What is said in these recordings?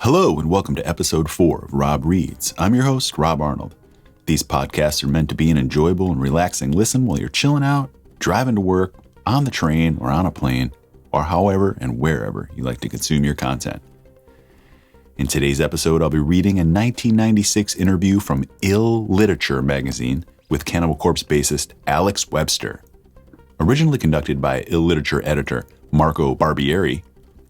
Hello and welcome to episode 4 of Rob Reads. I'm your host, Rob Arnold. These podcasts are meant to be an enjoyable and relaxing listen while you're chilling out, driving to work, on the train, or on a plane, or however and wherever you like to consume your content. In today's episode, I'll be reading a 1996 interview from Ill Literature magazine with Cannibal Corpse bassist Alex Webster. Originally conducted by Ill Literature editor Marco Barbieri,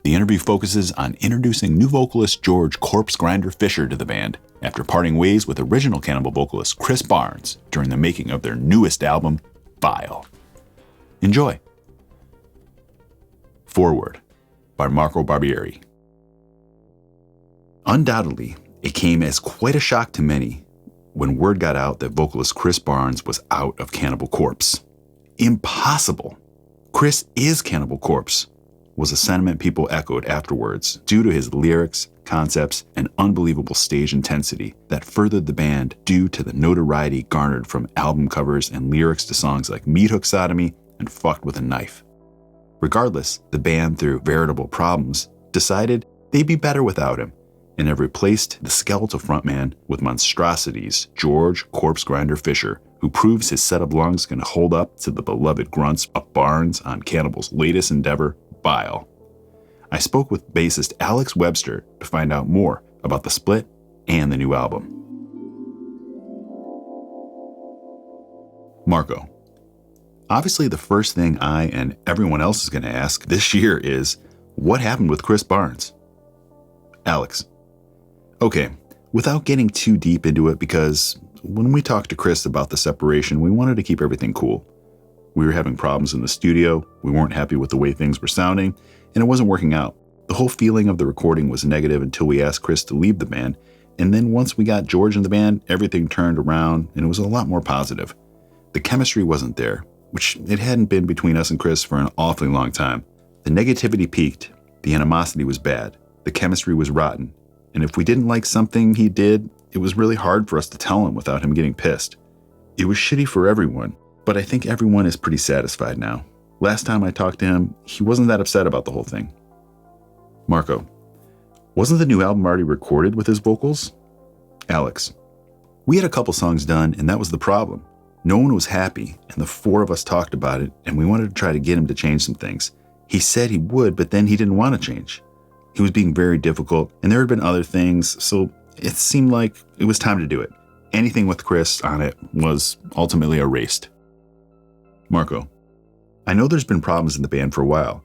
the interview focuses on introducing new vocalist George Corspegrinder Fischer to the band after parting ways with original Cannibal vocalist Chris Barnes during the making of their newest album, Vile. Enjoy. Foreword by Marco Barbieri. Undoubtedly, it came as quite a shock to many when word got out that vocalist Chris Barnes was out of Cannibal Corpse. Impossible! Chris is Cannibal Corpse, was a sentiment people echoed afterwards due to his lyrics, concepts, and unbelievable stage intensity that furthered the band due to the notoriety garnered from album covers and lyrics to songs like Meat Hook Sodomy and Fucked with a Knife. Regardless, the band, through veritable problems, decided they'd be better without him and have replaced the skeletal frontman with monstrosities George Corspegrinder Fischer, who proves his set of lungs can hold up to the beloved grunts of Barnes on Cannibal's latest endeavor, Vile. I spoke with bassist Alex Webster to find out more about the split and the new album. Marco. Obviously, the first thing I and everyone else is going to ask this year is, what happened with Chris Barnes? Alex. Okay, without getting too deep into it, because when we talked to Chris about the separation, we wanted to keep everything cool. We were having problems in the studio, we weren't happy with the way things were sounding, and it wasn't working out. The whole feeling of the recording was negative until we asked Chris to leave the band, and then once we got George in the band, everything turned around and it was a lot more positive. The chemistry wasn't there, which it hadn't been between us and Chris for an awfully long time. The negativity peaked, the animosity was bad, the chemistry was rotten, and if we didn't like something he did, it was really hard for us to tell him without him getting pissed. It was shitty for everyone, but I think everyone is pretty satisfied now. Last time I talked to him, he wasn't that upset about the whole thing. Marco. Wasn't the new album already recorded with his vocals? Alex. We had a couple songs done, and that was the problem. No one was happy, and the four of us talked about it, and we wanted to try to get him to change some things. He said he would, but then he didn't want to change. He was being very difficult, and there had been other things, so it seemed like it was time to do it. Anything with Chris on it was ultimately erased. Marco. I know there's been problems in the band for a while,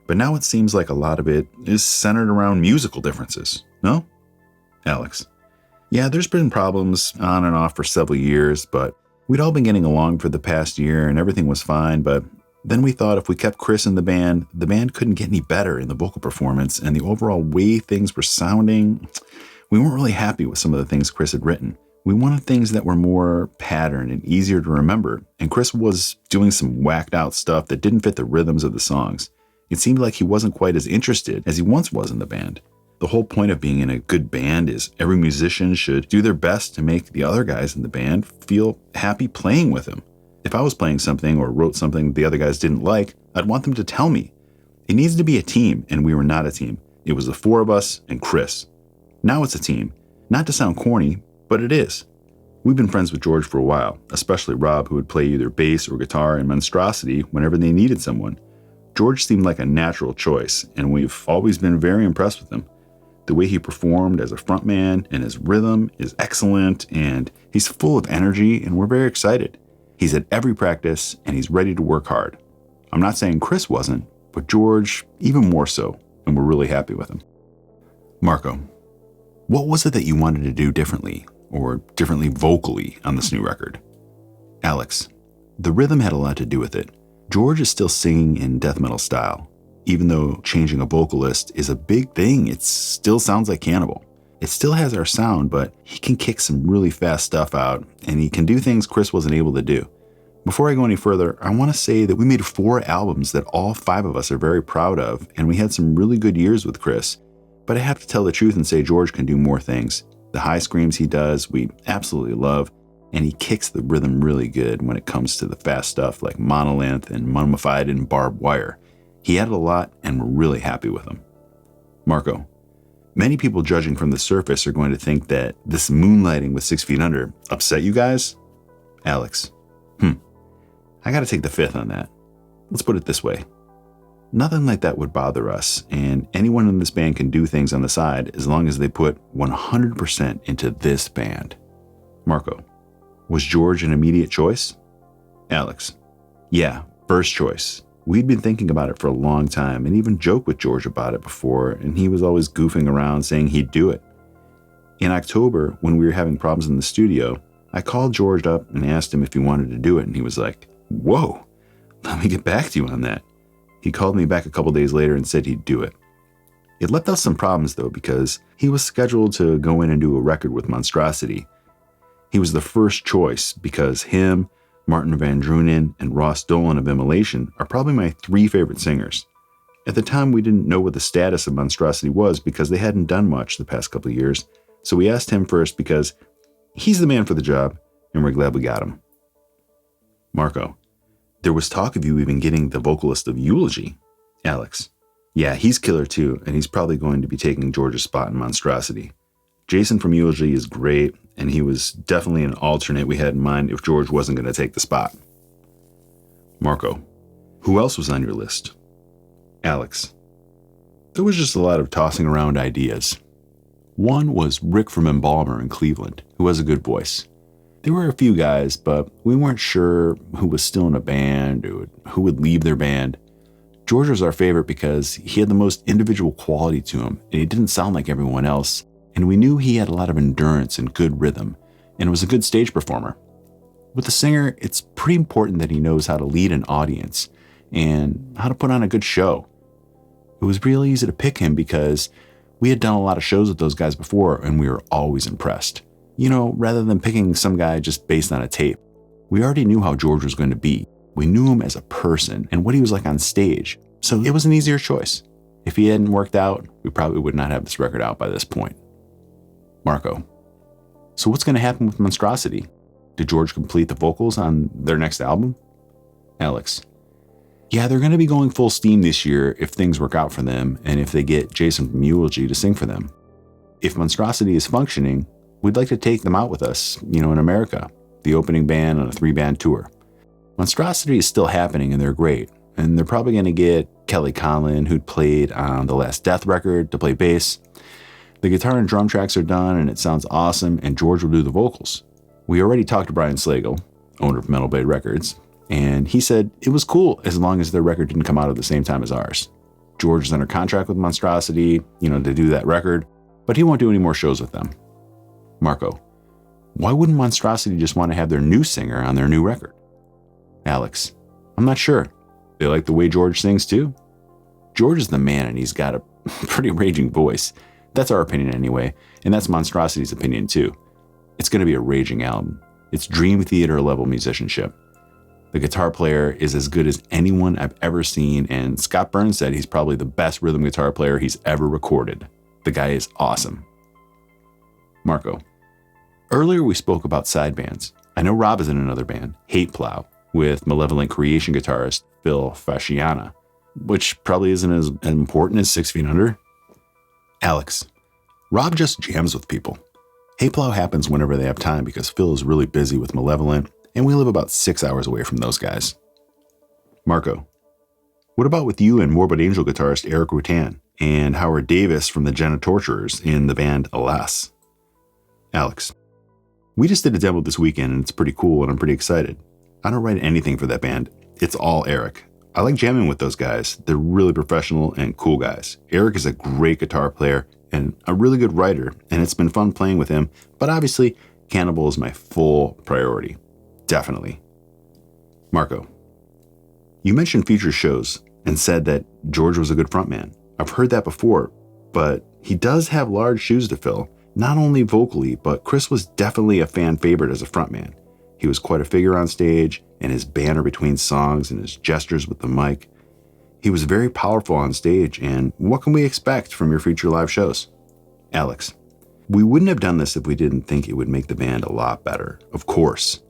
but now it seems like a lot of it is centered around musical differences, no? Alex. Yeah, there's been problems on and off for several years, but we'd all been getting along for the past year and everything was fine, but then we thought if we kept Chris in the band couldn't get any better in the vocal performance and the overall way things were sounding. We weren't really happy with some of the things Chris had written. We wanted things that were more patterned and easier to remember, and Chris was doing some whacked out stuff that didn't fit the rhythms of the songs. It seemed like he wasn't quite as interested as he once was in the band. The whole point of being in a good band is every musician should do their best to make the other guys in the band feel happy playing with him. If I was playing something or wrote something the other guys didn't like, I'd want them to tell me. It needs to be a team, and we were not a team. It was the four of us and Chris. Now it's a team. Not to sound corny, but it is. We've been friends with George for a while, especially Rob, who would play either bass or guitar in Monstrosity whenever they needed someone. George seemed like a natural choice, and we've always been very impressed with him. The way he performed as a frontman and his rhythm is excellent, and he's full of energy, and we're very excited. He's at every practice, and he's ready to work hard. I'm not saying Chris wasn't, but George even more so, and we're really happy with him. Marco. What was it that you wanted to do differently, or differently vocally on this new record? Alex. The rhythm had a lot to do with it. George is still singing in death metal style. Even though changing a vocalist is a big thing, it still sounds like Cannibal. It still has our sound, but he can kick some really fast stuff out, and he can do things Chris wasn't able to do. Before I go any further, I want to say that we made 4 albums that all 5 of us are very proud of, and we had some really good years with Chris. But I have to tell the truth and say George can do more things. The high screams he does, we absolutely love, and he kicks the rhythm really good when it comes to the fast stuff like Monolith and Mummified and Barbed Wire. He added a lot, and we're really happy with him. Marco. Many people judging from the surface are going to think that this moonlighting with 6 Feet Under upset you guys? Alex. I gotta take the fifth on that. Let's put it this way. Nothing like that would bother us, and anyone in this band can do things on the side as long as they put 100% into this band. Marco. Was George an immediate choice? Alex. Yeah, first choice. We'd been thinking about it for a long time and even joked with George about it before, and he was always goofing around saying he'd do it. In October, when we were having problems in the studio, I called George up and asked him if he wanted to do it, and he was like, "Whoa, let me get back to you on that." He called me back a couple days later and said he'd do it. It left us some problems though, because he was scheduled to go in and do a record with Monstrosity. He was the first choice because him, Martin Van Drunen, and Ross Dolan of Immolation are probably my 3 favorite singers. At the time, we didn't know what the status of Monstrosity was because they hadn't done much the past couple of years, so we asked him first because he's the man for the job, and we're glad we got him. Marco. There was talk of you even getting the vocalist of Eulogy. Alex. Yeah, he's killer too, and he's probably going to be taking George's spot in Monstrosity. Jason from Eulogy is great, and he was definitely an alternate we had in mind if George wasn't going to take the spot. Marco. Who else was on your list? Alex. There was just a lot of tossing around ideas. One was Rick from Embalmer in Cleveland, who has a good voice. There were a few guys, but we weren't sure who was still in a band or who would leave their band. George was our favorite because he had the most individual quality to him, and he didn't sound like everyone else, and we knew he had a lot of endurance and good rhythm, and was a good stage performer. With a singer, it's pretty important that he knows how to lead an audience and how to put on a good show. It was really easy to pick him because we had done a lot of shows with those guys before, and we were always impressed. Rather than picking some guy just based on a tape. We already knew how George was going to be. We knew him as a person and what he was like on stage, so it was an easier choice. If he hadn't worked out, we probably would not have this record out by this point. Marco. So what's going to happen with Monstrosity? Did George complete the vocals on their next album? Alex. Yeah, they're going to be going full steam this year if things work out for them and if they get Jason from Eulogy to sing for them. If Monstrosity is functioning, we'd like to take them out with us, in America, the opening band on a 3-band tour. Monstrosity is still happening and they're great, and they're probably going to get Kelly Conlon, who'd played on the Last Death record, to play bass. The guitar and drum tracks are done and it sounds awesome, and George will do the vocals. We already talked to Brian Slagle, owner of Metal Blade Records, and he said it was cool as long as their record didn't come out at the same time as ours. George is under contract with Monstrosity, to do that record, but he won't do any more shows with them. Marco. Why wouldn't Monstrosity just want to have their new singer on their new record? Alex. I'm not sure. They like the way George sings too. George is the man and he's got a pretty raging voice. That's our opinion anyway, and that's Monstrosity's opinion too. It's going to be a raging album. It's Dream Theater level musicianship. The guitar player is as good as anyone I've ever seen, and Scott Burns said he's probably the best rhythm guitar player he's ever recorded. The guy is awesome. Marco. Earlier we spoke about side bands. I know Rob is in another band, Hate Plow, with Malevolent Creation guitarist Phil Fasciana, which probably isn't as important as 6 Feet Under. Alex. Rob just jams with people. Hate Plow happens whenever they have time because Phil is really busy with Malevolent, and we live about 6 hours away from those guys. Marco. What about with you and Morbid Angel guitarist Eric Rutan and Howard Davis from the Jenna Torturers in the band Alas? Alex. We just did a demo this weekend and it's pretty cool and I'm pretty excited. I don't write anything for that band. It's all Eric. I like jamming with those guys. They're really professional and cool guys. Eric is a great guitar player and a really good writer, and it's been fun playing with him, but obviously Cannibal is my full priority. Definitely. Marco. You mentioned future shows and said that George was a good frontman. I've heard that before, but he does have large shoes to fill. Not only vocally, but Chris was definitely a fan favorite as a frontman. He was quite a figure on stage, and his banter between songs and his gestures with the mic. He was very powerful on stage, and what can we expect from your future live shows? Alex. We wouldn't have done this if we didn't think it would make the band a lot better, of course.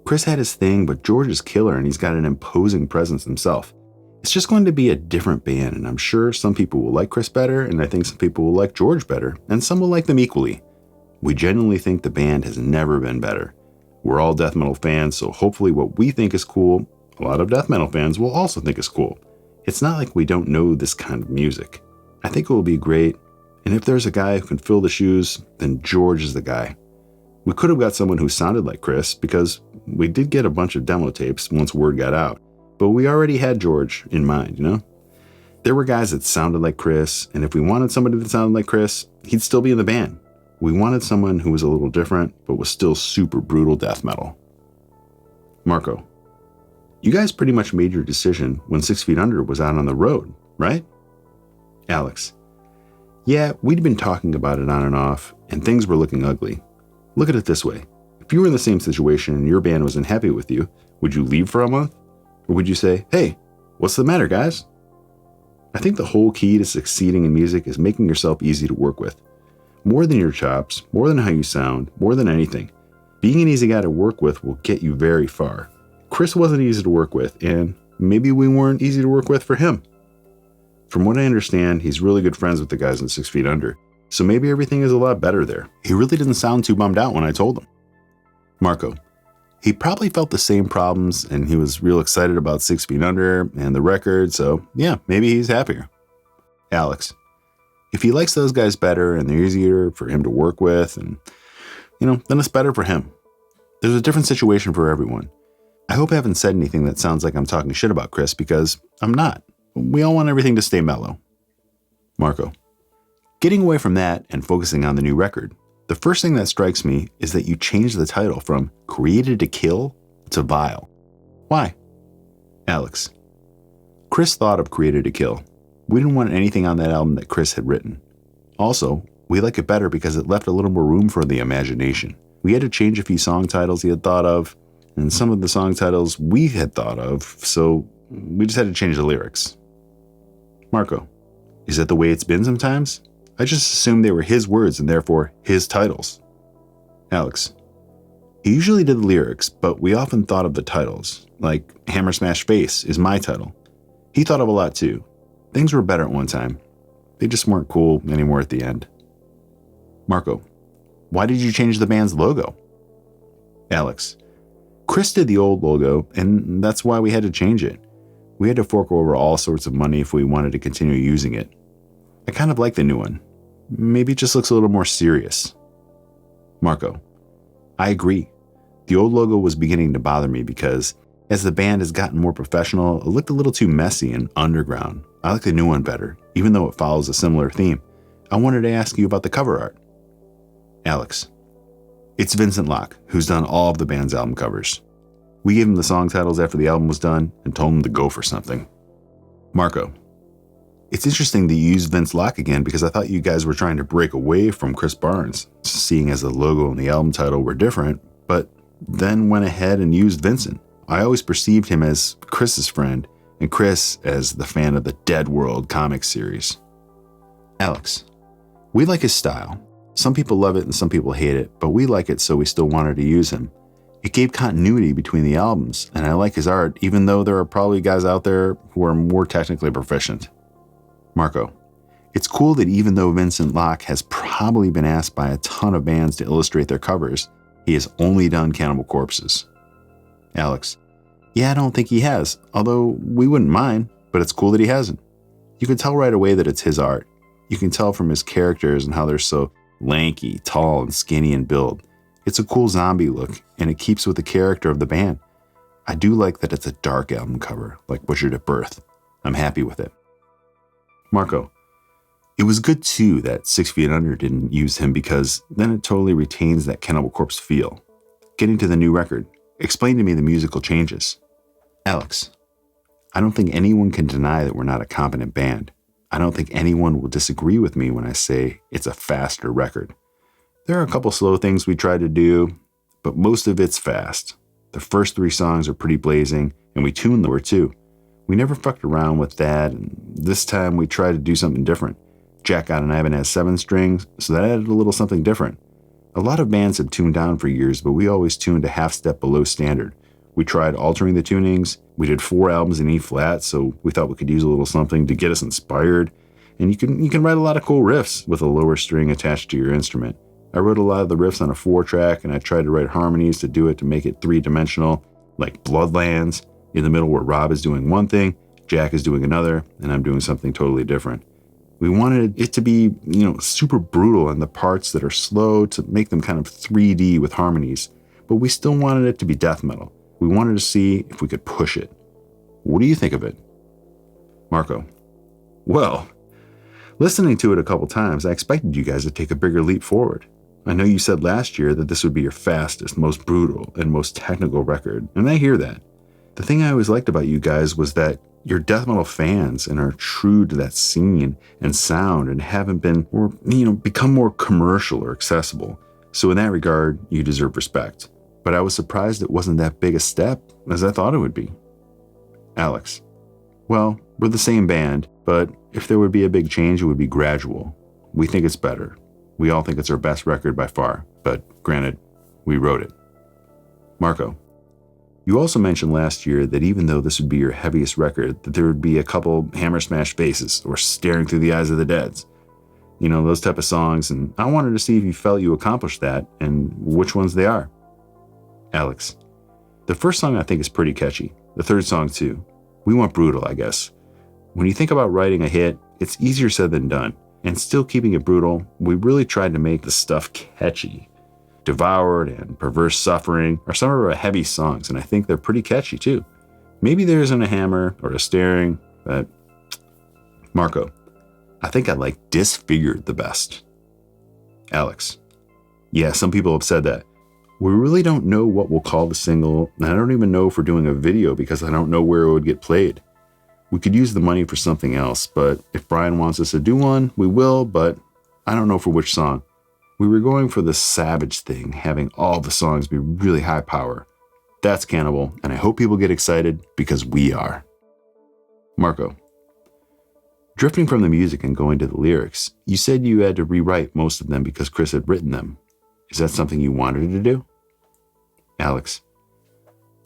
Chris had his thing, but George is killer and he's got an imposing presence himself. It's just going to be a different band, and I'm sure some people will like Chris better, and I think some people will like George better, and some will like them equally. We genuinely think the band has never been better. We're all death metal fans, so hopefully what we think is cool, a lot of death metal fans will also think is cool. It's not like we don't know this kind of music. I think it will be great, and if there's a guy who can fill the shoes, then George is the guy. We could have got someone who sounded like Chris, because we did get a bunch of demo tapes once word got out. But we already had George in mind, you know? There were guys that sounded like Chris, and if we wanted somebody that sounded like Chris, he'd still be in the band. We wanted someone who was a little different, but was still super brutal death metal. Marco, you guys pretty much made your decision when 6 Feet Under was out on the road, right? Alex, yeah, we'd been talking about it on and off, and things were looking ugly. Look at it this way. If you were in the same situation and your band wasn't happy with you, would you leave for a month? Or would you say, hey, what's the matter, guys? I think the whole key to succeeding in music is making yourself easy to work with. More than your chops, more than how you sound, more than anything. Being an easy guy to work with will get you very far. Chris wasn't easy to work with, and maybe we weren't easy to work with for him. From what I understand, he's really good friends with the guys in 6 Feet Under, so maybe everything is a lot better there. He really didn't sound too bummed out when I told him. Marco, he probably felt the same problems, and he was real excited about 6 Feet Under and the record, so yeah, maybe he's happier. Alex, if he likes those guys better and they're easier for him to work with, and then it's better for him. There's a different situation for everyone. I hope I haven't said anything that sounds like I'm talking shit about Chris, because I'm not. We all want everything to stay mellow. Marco, getting away from that and focusing on the new record, the first thing that strikes me is that you changed the title from Created to Kill to Vile. Why? Alex, Chris thought of Created to Kill. We didn't want anything on that album that Chris had written. Also, we like it better because it left a little more room for the imagination. We had to change a few song titles he had thought of, and some of the song titles we had thought of, so we just had to change the lyrics. Marco, is that the way it's been sometimes? I just assumed they were his words and therefore his titles. Alex, he usually did the lyrics, but we often thought of the titles, like Hammer Smash Face is my title. He thought of a lot too. Things were better at one time. They just weren't cool anymore at the end. Marco, why did you change the band's logo? Alex, Chris did the old logo, and that's why we had to change it. We had to fork over all sorts of money if we wanted to continue using it. I kind of like the new one. Maybe it just looks a little more serious. Marco, I agree. The old logo was beginning to bother me because as the band has gotten more professional, it looked a little too messy and underground. I like the new one better, even though it follows a similar theme. I wanted to ask you about the cover art. Alex, it's Vincent Locke, who's done all of the band's album covers. We gave him the song titles after the album was done and told him to go for something. Marco, it's interesting that you used Vince Locke again because I thought you guys were trying to break away from Chris Barnes, seeing as the logo and the album title were different, but then went ahead and used Vincent. I always perceived him as Chris's friend and Chris as the fan of the Dead World comic series. Alex, we like his style. Some people love it and some people hate it, but we like it, so we still wanted to use him. It gave continuity between the albums, and I like his art, even though there are probably guys out there who are more technically proficient. Marco, it's cool that even though Vincent Locke has probably been asked by a ton of bands to illustrate their covers, he has only done Cannibal Corpses. Alex, yeah, I don't think he has, although we wouldn't mind, but it's cool that he hasn't. You can tell right away that it's his art. You can tell from his characters and how they're so lanky, tall, and skinny in build. It's a cool zombie look, and it keeps with the character of the band. I do like that it's a dark album cover, like Butchered at Birth. I'm happy with it. Marco, it was good too that 6 Feet Under didn't use him because then it totally retains that Cannibal Corpse feel. Getting to the new record, explain to me the musical changes. Alex, I don't think anyone can deny that we're not a competent band. I don't think anyone will disagree with me when I say it's a faster record. There are a couple slow things we tried to do, but most of it's fast. The first 3 songs are pretty blazing, and we tuned them too. We never fucked around with that, and this time we tried to do something different. Jack got an Ibanez 7 strings, so that added a little something different. A lot of bands have tuned down for years, but we always tuned a half step below standard. We tried altering the tunings, We did 4 albums in E flat, so we thought we could use a little something to get us inspired. And you can write a lot of cool riffs with a lower string attached to your instrument. I wrote a lot of the riffs on a 4-track, and I tried to write harmonies to do it to make it 3-dimensional, like Bloodlands, in the middle where Rob is doing one thing, Jack is doing another, and I'm doing something totally different. We wanted it to be, super brutal in the parts that are slow to make them kind of 3D with harmonies, but we still wanted it to be death metal. We wanted to see if we could push it. What do you think of it? Marco: well, listening to it a couple times, I expected you guys to take a bigger leap forward. I know you said last year that this would be your fastest, most brutal, and most technical record, and I hear that. The thing I always liked about you guys was that you're death metal fans and are true to that scene and sound and haven't been, become more commercial or accessible. So in that regard, you deserve respect. But I was surprised it wasn't that big a step as I thought it would be. Alex: well, we're the same band, but if there would be a big change, it would be gradual. We think it's better. We all think it's our best record by far, but granted, we wrote it. Marco: you also mentioned last year that even though this would be your heaviest record, that there would be a couple hammer smash faces or staring through the eyes of the deads. Those type of songs, and I wanted to see if you felt you accomplished that and which ones they are. Alex: the first song I think is pretty catchy. The third song too. We went brutal, I guess. When you think about writing a hit, it's easier said than done. And still keeping it brutal, we really tried to make the stuff catchy. Devoured and Perverse Suffering are some of our heavy songs, and I think they're pretty catchy too. Maybe there isn't a hammer or a staring, but Marco: I think I like Disfigured the best. Alex: yeah, some people have said that. We really don't know what we'll call the single, and I don't even know if we're doing a video because I don't know where it would get played. We could use the money for something else, but if Brian wants us to do one, we will, but I don't know for which song. We were going for the Savage thing, having all the songs be really high power. That's Cannibal, and I hope people get excited because we are. Marco: drifting from the music and going to the lyrics, you said you had to rewrite most of them because Chris had written them. Is that something you wanted to do? Alex: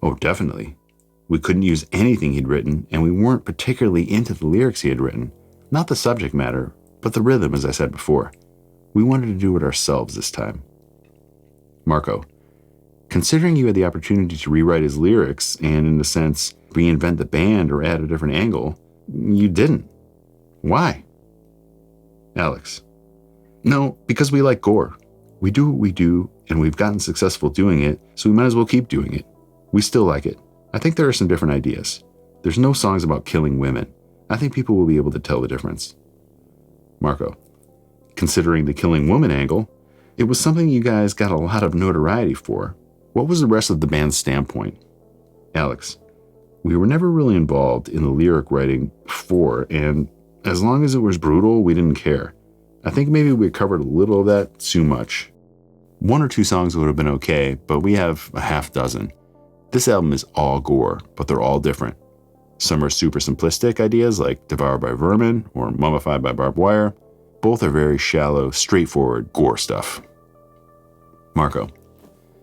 oh, definitely. We couldn't use anything he'd written, and we weren't particularly into the lyrics he had written. Not the subject matter, but the rhythm, as I said before. We wanted to do it ourselves this time. Marco: considering you had the opportunity to rewrite his lyrics and, in a sense, reinvent the band or add a different angle, you didn't. Why? Alex: no, because we like gore. We do what we do, and we've gotten successful doing it, so we might as well keep doing it. We still like it. I think there are some different ideas. There's no songs about killing women. I think people will be able to tell the difference. Marco: considering the killing woman angle, it was something you guys got a lot of notoriety for. What was the rest of the band's standpoint? Alex: we were never really involved in the lyric writing before, and as long as it was brutal, we didn't care. I think maybe we covered a little of that too much. 1 or 2 songs would have been okay, but we have a half dozen. This album is all gore, but they're all different. Some are super simplistic ideas like Devoured by Vermin or Mummified by Barbed Wire. Both are very shallow, straightforward gore stuff. Marco: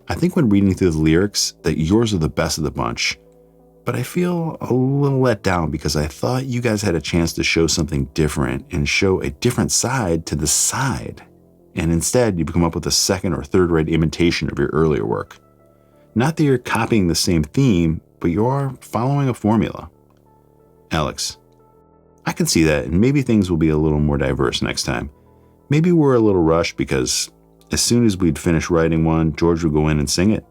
I think when reading through the lyrics that yours are the best of the bunch, but I feel a little let down because I thought you guys had a chance to show something different and show a different side to the side. And instead, you come up with a second or third rate imitation of your earlier work. Not that you're copying the same theme, but you are following a formula. Alex: I can see that, and maybe things will be a little more diverse next time. Maybe we're a little rushed because as soon as we'd finish writing one, George would go in and sing it.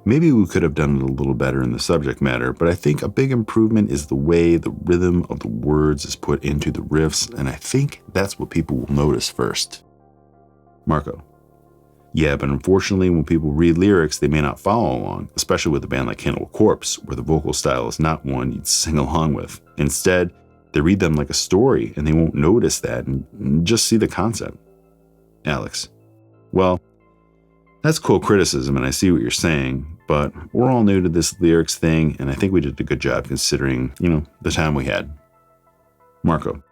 Maybe we could have done it a little better in the subject matter, but I think a big improvement is the way the rhythm of the words is put into the riffs, and I think that's what people will notice first. Marco: yeah, but unfortunately when people read lyrics, they may not follow along, especially with a band like Cannibal Corpse, where the vocal style is not one you'd sing along with. Instead, they read them like a story, and they won't notice that and just see the concept. Alex: well, that's cool criticism, and I see what you're saying, but we're all new to this lyrics thing, and I think we did a good job considering, the time we had. Marco: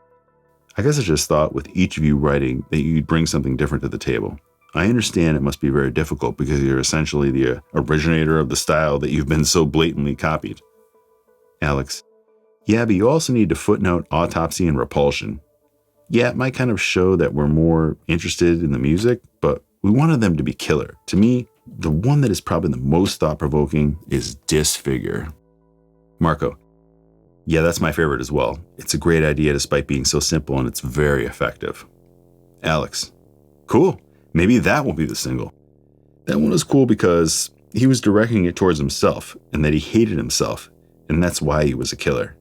I guess I just thought with each of you writing that you'd bring something different to the table. I understand it must be very difficult because you're essentially the originator of the style that you've been so blatantly copied. Alex, yeah, but you also need to footnote Autopsy and Repulsion. Yeah, it might kind of show that we're more interested in the music, but we wanted them to be killer. To me, the one that is probably the most thought-provoking is Disfigure. Marco, yeah, that's my favorite as well. It's a great idea despite being so simple, and it's very effective. Alex, cool. Maybe that will be the single. That one is cool because he was directing it towards himself and that he hated himself, and that's why he was a killer.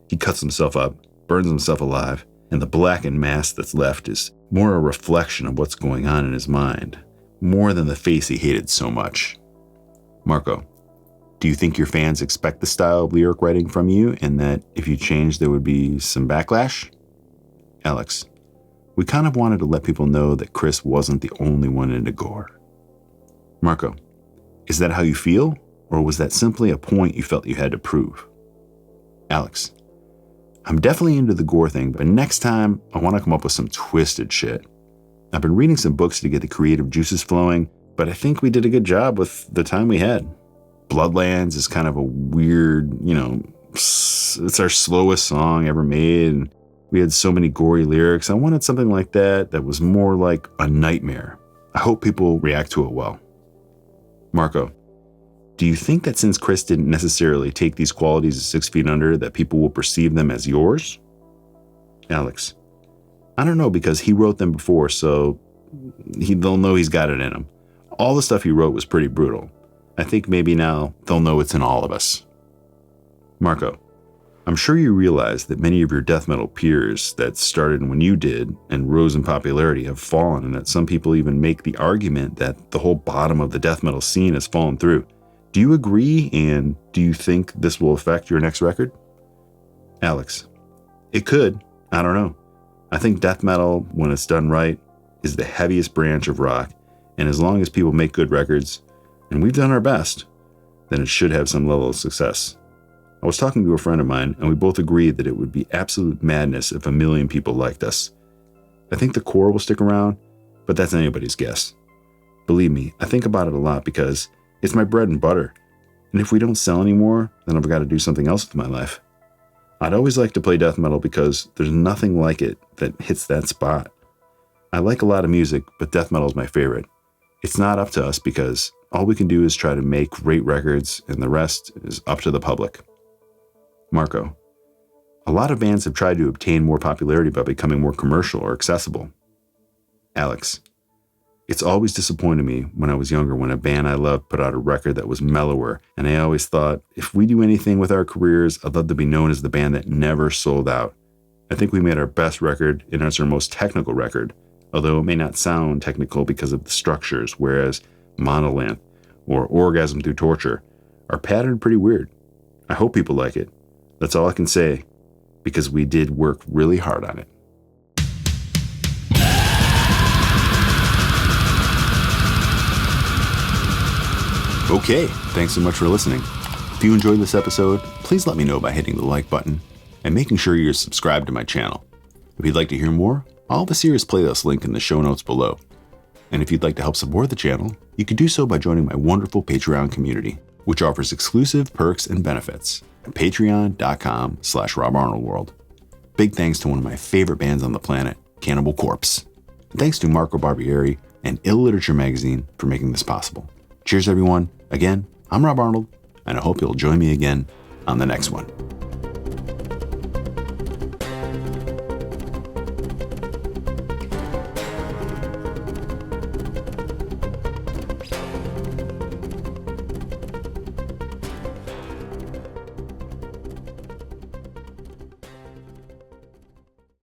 He cuts himself up, burns himself alive, and the blackened mask that's left is more a reflection of what's going on in his mind, more than the face he hated so much. Marco, do you think your fans expect the style of lyric writing from you and that if you change there would be some backlash? Alex, we kind of wanted to let people know that Chris wasn't the only one into gore. Marco, is that how you feel, or was that simply a point you felt you had to prove? Alex, I'm definitely into the gore thing, but next time I want to come up with some twisted shit. I've been reading some books to get the creative juices flowing, but I think we did a good job with the time we had. Bloodlands is kind of a weird, it's our slowest song ever made, and we had so many gory lyrics. I wanted something like that was more like a nightmare. I hope people react to it well. Marco, do you think that since Chris didn't necessarily take these qualities of 6 Feet Under, that people will perceive them as yours? Alex, I don't know, because he wrote them before, so they'll know he's got it in him. All the stuff he wrote was pretty brutal. I think maybe now they'll know it's in all of us. Marco, I'm sure you realize that many of your death metal peers that started when you did and rose in popularity have fallen, and that some people even make the argument that the whole bottom of the death metal scene has fallen through. Do you agree, and do you think this will affect your next record? Alex, it could. I don't know. I think death metal, when it's done right, is the heaviest branch of rock, and as long as people make good records, and we've done our best, then it should have some level of success. I was talking to a friend of mine, and we both agreed that it would be absolute madness if 1 million people liked us. I think the core will stick around, but that's anybody's guess. Believe me, I think about it a lot because it's my bread and butter, and if we don't sell anymore, then I've got to do something else with my life. I'd always like to play death metal because there's nothing like it that hits that spot. I like a lot of music, but death metal is my favorite. It's not up to us because all we can do is try to make great records, and the rest is up to the public. Marco, a lot of bands have tried to obtain more popularity by becoming more commercial or accessible. Alex, it's always disappointed me when I was younger when a band I loved put out a record that was mellower, and I always thought, if we do anything with our careers, I'd love to be known as the band that never sold out. I think we made our best record, and it's our most technical record, although it may not sound technical because of the structures, whereas Monolith or Orgasm Through Torture are patterned pretty weird. I hope people like it. That's all I can say, because we did work really hard on it. Okay, thanks so much for listening. If you enjoyed this episode, please let me know by hitting the like button and making sure you're subscribed to my channel. If you'd like to hear more, I'll have a series playlist link in the show notes below. And if you'd like to help support the channel, you can do so by joining my wonderful Patreon community, which offers exclusive perks and benefits at patreon.com/RobArnoldWorld. Big thanks to one of my favorite bands on the planet, Cannibal Corpse. And thanks to Marco Barbieri and Ill Literature Magazine for making this possible. Cheers, everyone. Again, I'm Rob Arnold, and I hope you'll join me again on the next one.